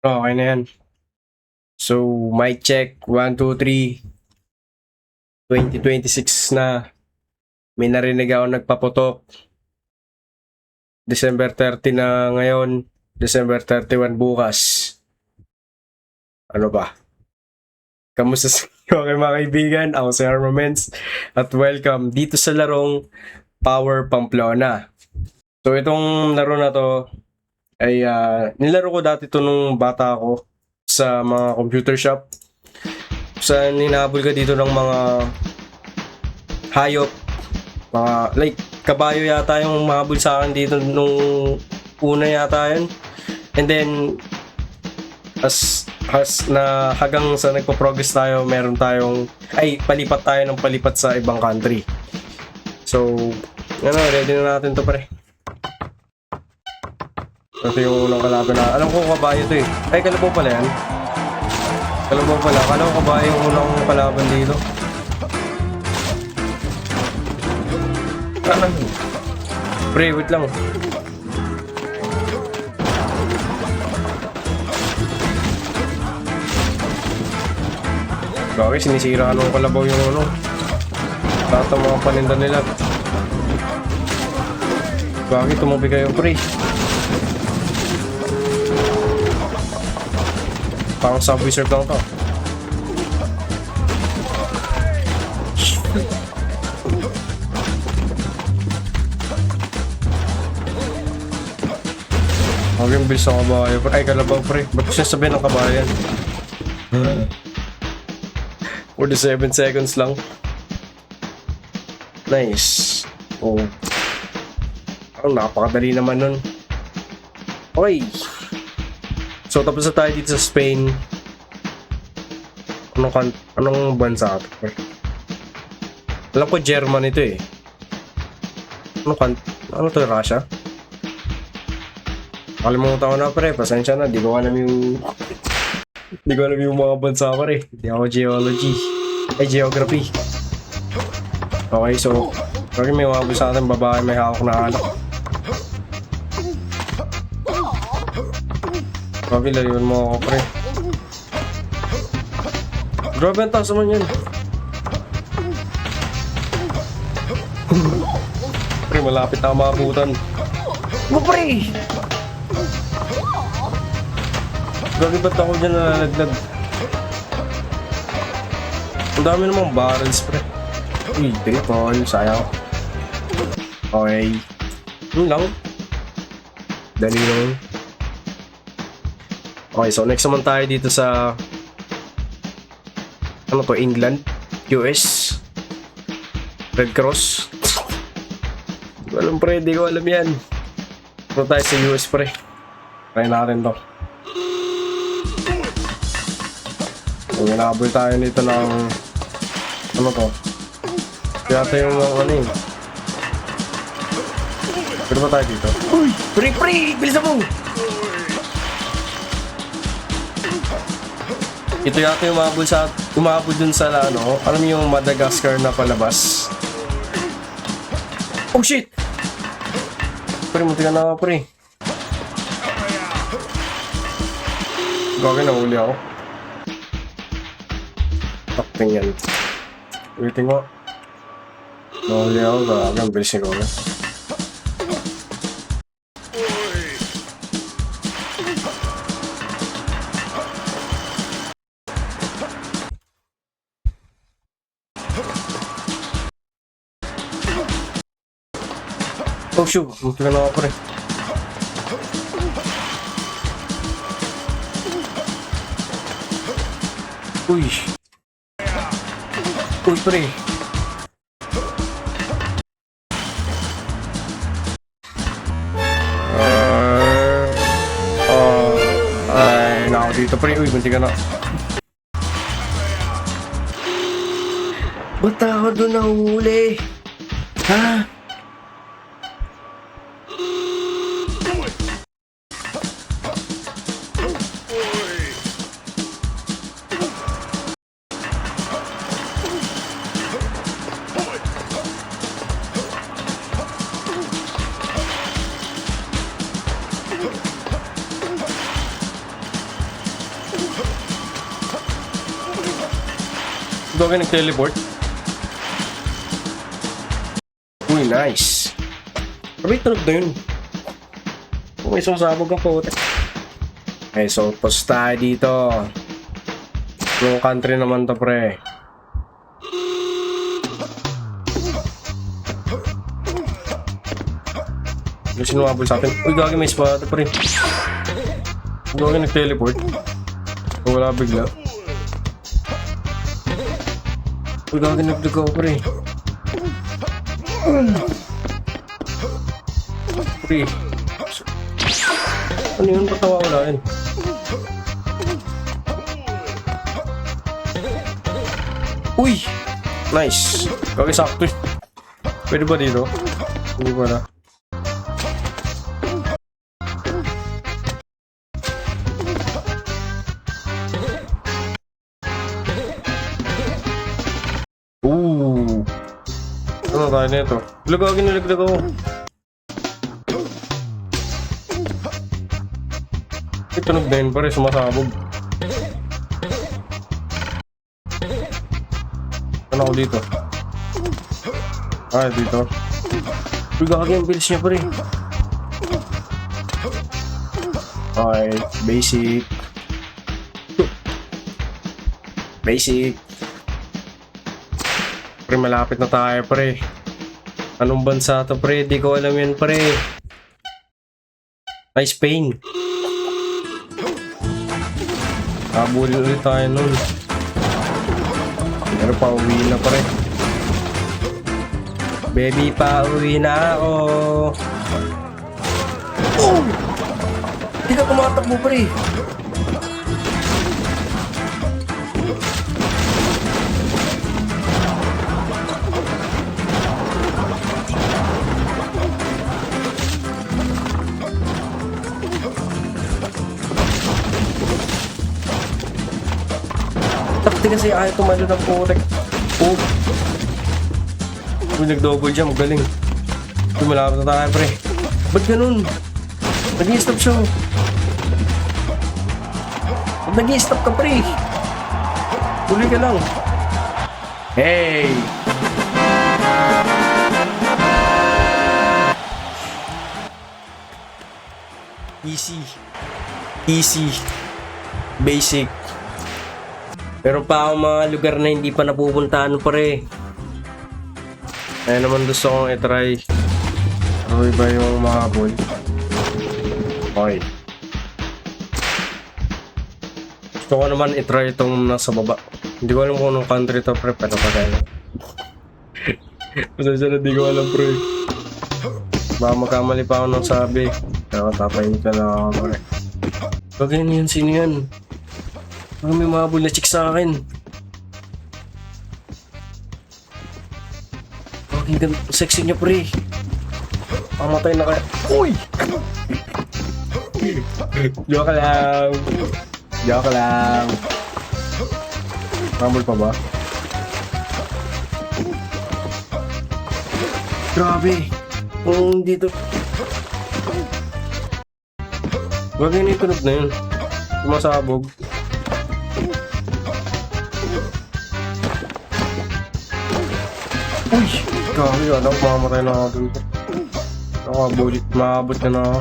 Okay na yan. So, mic check. 1, 2, 3. 2026 na. May narinig ako nagpaputok. December 30 na ngayon. December 31 bukas. Ano ba? Kamusta sa inyo kayo mga kaibigan? Ako si Armaments. At welcome dito sa larong Power Pamplona. So, itong laro na to ay nilaro ko dati to nung bata ako sa mga computer shop. Sa ninabol ka dito ng mga hayop, mga like kabayo yata yung mahabol sa akin dito nung una yata yun. And then as na hanggang sa nagpo-progress tayo, meron tayong palipat tayo ng palipat sa ibang country. So, ready na natin to pre. Ito yung unang kalaban na. Alam ko kabayo to eh. Kalabaw pala yan. Kalabaw pala. Kala ko kabayo yung unang kalaban dito. Pre, wait lang. Bakit sinisira ng kalabaw yung ano? Lahat ng mga paninda nila. Bakit tumabi kayo pre? Parang subway surf lang to. Huwag yung bilis ng kabayo. Kalabaw pre. Ba't ko siya sabihin ng kabayan? 47 seconds lang. Nice. Oh. Parang napakadali naman nun. Okay. So, tapos na tayo dito sa Spain. Anong bansa ito? Alam ko German ito eh. Ano to, Russia? Kalimutan ko na pre, pasensya na. Di ko alam yung mga bansa pre. Di ako geography. Okay, so may mga bansa natin babae may hawak na alak. Grabe, layuan mo ako, pre. Grabe, ang taas naman yan. Pre, malapit na maabutan. Pre! Grabe, ba't ako dyan nalalaglag? Ang dami namang barrels, pre. Uy, tripon, sayang. Okay. Yun lang. Dali lang. Okay, so next naman tayo dito sa England, US, Red Cross. Di ko alam yan. Punta tayo sa US pre. Try natin to. So, nabol tayo nito ng to? Kaya tayo yung Pero ba tayo dito? Uy! Pre! Bilisan mo! Ito yata yung umabol dun sa alam mo yung Madagascar na palabas. Oh shit! Pre, munti ka na ako pre. Gagawin, nahuli ako. Takting yan. Waiting ko. Nahuli ako, gagawin, bilisin ko. Oh shoot, munti ka na ako pre. Uy pre. Nako dito pre. Uy, munti ka na. Ba't ako doon nahuli? Ha? Ikaw kayo nag-teleport? Uy, nice. Pero tunog na yun. Kung may sumasabog ang puti. Okay, so post tayo dito. Yung country naman to, pre. Yung sinumabol sa atin. Uy, gagi, may spot, pre. Gagi, nag-teleport. Wala bigla. Uy, gagi, nag-ligaw, pre. Pre. Ano yun? Ba't nawawalain? Uy! Nice! Gagi, sakto. Pwede ba dito? Hindi ba na? Ooh! Ano tayo nito? Lagagin na lagdag ako. Tunog na yun pare, sumasabog. Ano ako dito? Ah, dito. Lagagin ang bilis niya pare. Okay, basic. Basic. Pre, malapit na tayo, pre. Anong bansa to, pre? Di ko alam yan, pre. Ay, Spain. Kabulin ulit tayo nun. Pero pauwi na, pre. Baby, pauwi na ako. Oh! Di ka kumatakbo, pre. Takti kasi ayaw tumalo ng putek. Oh. Uy, nag-double jump. Galing. Tumalapit na tayo, pre. Ba't ganun? Nag-i-stop siya. Ba't nag-i-stop ka, pre? Huli ka lang. Hey! Easy. Easy. Basic. Pero pa ako mga lugar na hindi pa napupuntahan pare. Kaya naman gusto kong i-try. Ano ba yung mahabol? Okay. Gusto ko naman i-try itong nasa baba. Hindi ko alam kung anong country to pre. Pero pagkaya. Pasensya na di ko alam pre. Baka magkamali pa ako ng sabi. Kaya tapayin ka na ako pre. Bagay na yun, sino yan? Baka may mahabol na chick sa akin. Bakit ganda sexy niya pre. Pamatay na kaya. Uy! Joke lang. Joke lang. Mahabol pa ba? Grabe. Kung dito. Bagay na yung tunog na yun. Sumasabog. Uy! Grabe yun. Ako makamatay na ako dun. Nakabulit. Maabot na na ako.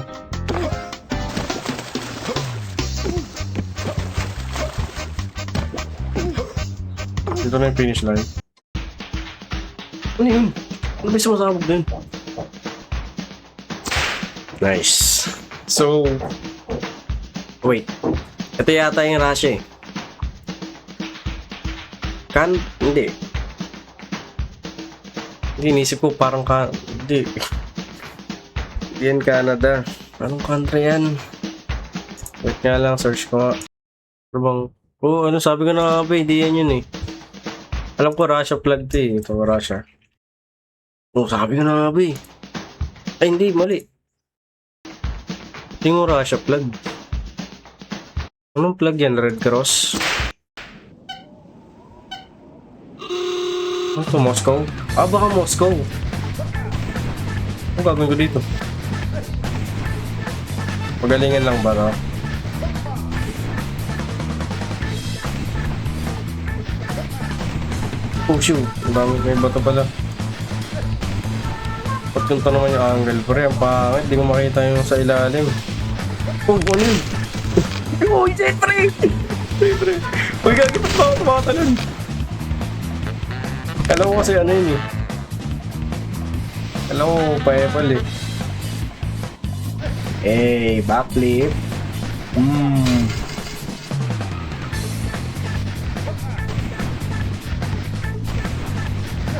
Dito na yung finish line. Ano yun? Ano ba yung sumasabog dun? Nice. So, wait. Ito yata yung Russia eh. Hindi. Inisip ko parang hindi. Hindi yan Canada. Anong country yan? Wait nga lang, search ko nga. Ano bang? Oh, ano sabi ko na nga ba? Hindi yan yun eh. Alam ko Russia flag to eh. Ito Russia. Oh, sabi ko na nga ba eh. Ay, hindi. Mali. Hindi mo Russia flag. Anong flag yan? Red Cross? Ano to? Moscow? Ah, baka Moscow. Ano gagawin ko dito? Pagalingan lang ba, no? Oh shoot, ang dami, may bato pala. Pag yung naman yung angle, pre, ang pangit, di ko makita yung sa ilalim. Oh, ano yun? Oh, shit, pre! Pre. Uy, gagi, ba't ba ako tumatalon? Alam ko kasi ano yun eh. Alam ko, paepal eh. Hey, backflip.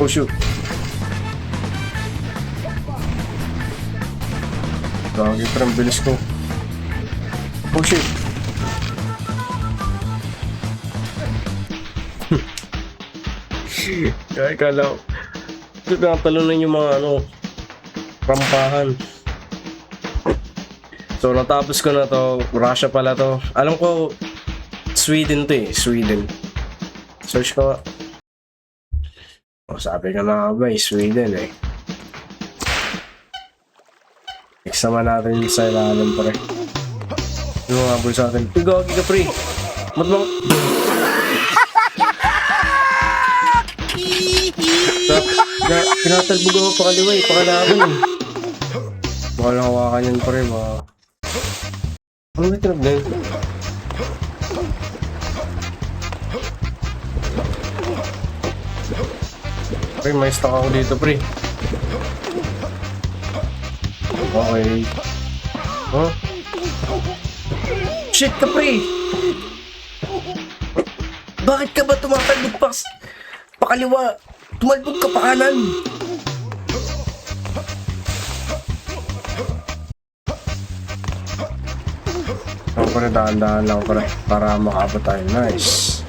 Oh shoot. Gagi, pre, ang bilis ko. Oh shit. Kaya kala ko. Ito pinatalunan yung mga ano, rampahan. So natapos ko na to. Russia pala to. Alam ko, Sweden to eh. Sweden. Search ko. Oh, sabi ka na ba eh. Sweden eh. Next naman natin sa ilalim pre. Yung mga habol sa atin. Uy, gagi ka pre. Matbang. Pinatalbog ako pakaliwa eh. Pakalaban eh. Baka lang hawakan yan pre. Ano ba tinag na yun? Pre, may stock ako dito pre. Okay. Huh? Shit ka pre! Bakit ka ba tumatalbog pakaliwa? Tumalbog ka pa kanan! Ako pre, dahan-dahan lang pre para makaabot tayo. Nice.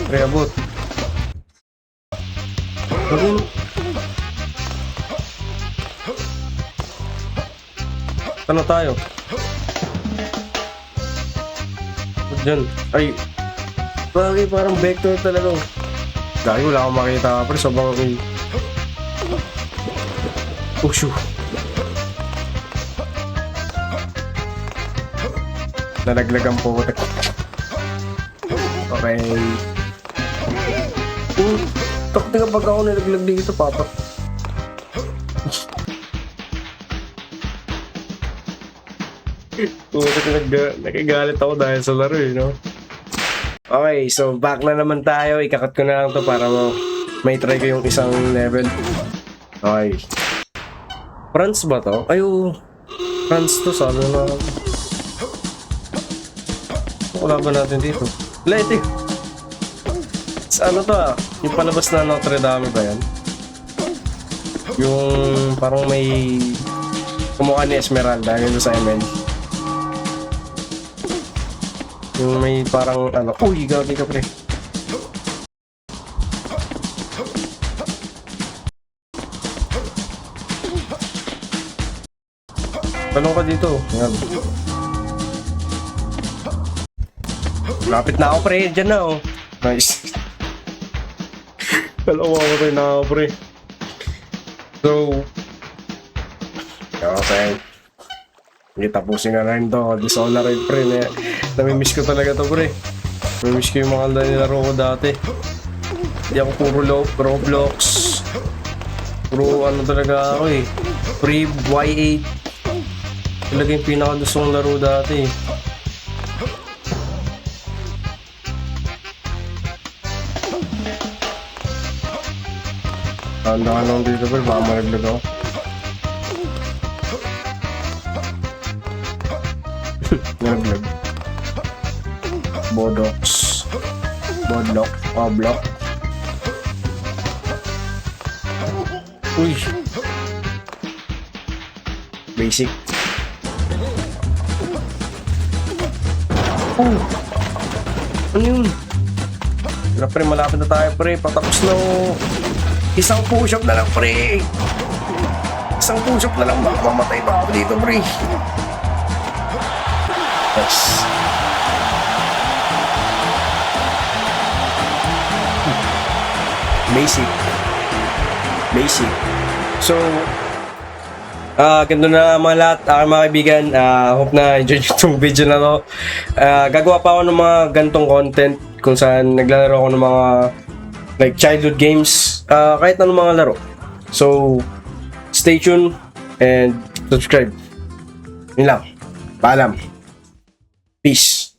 Pre, abot. Ano tayo? Diyan. Ay. Bagay, parang vector talaga. Dahil wala akong makita pre. Sobrang okay. Oh shoot. Nalaglagan po ko. Okay. Takot nga pag ako nalaglag dito, papa. Nakigalit ako dahil sa laro eh, no? Okay, so back na naman tayo. Ikakat ko na lang to para may try ko yung isang level. Okay. France ba to? Ayo. France to, sabi na. Wala ba natin dito? Lete. Ano to ah? Yung palabas na Notre Dame ba yan? Yung parang may kumukha ni Esmeralda yun sa ML. Yung may parang ano. Uy, gagi ka pre. Tanong ka dito. Yan. Lapit na ako pre. Diyan na oh. Nice. Dalawa ko tayo na ako pre. So okay. Hindi tapusin na rin to. Dishonored pre. Namimiss ko talaga to pre. Namimiss ko yung mga nilaro ko dati. Hindi ako puro Roblox. Puro ano talaga ako eh. Pre Y8. Talaga yung pinakagustong laro dati. Tanda ka lang dito pre. Baka maraglag ako. Naglag. Bodox. Bodlock. Block. Uy. Basic. Oh. Ano yun? Wala pre, malapit na tayo pre. Patapos na oh. Isang push-up na lang pre. Isang push-up na lang. Baka mamatay ba ako dito pre. Yes. Basic. So, ganito na mga lahat, mga kaibigan. Hope na enjoy nyo itong video na to. Gagawa pa ako ng mga gantong content kung saan naglalaro ako ng mga like childhood games, kahit anong mga laro. So, stay tuned and subscribe. Yun lang. Paalam. Peace.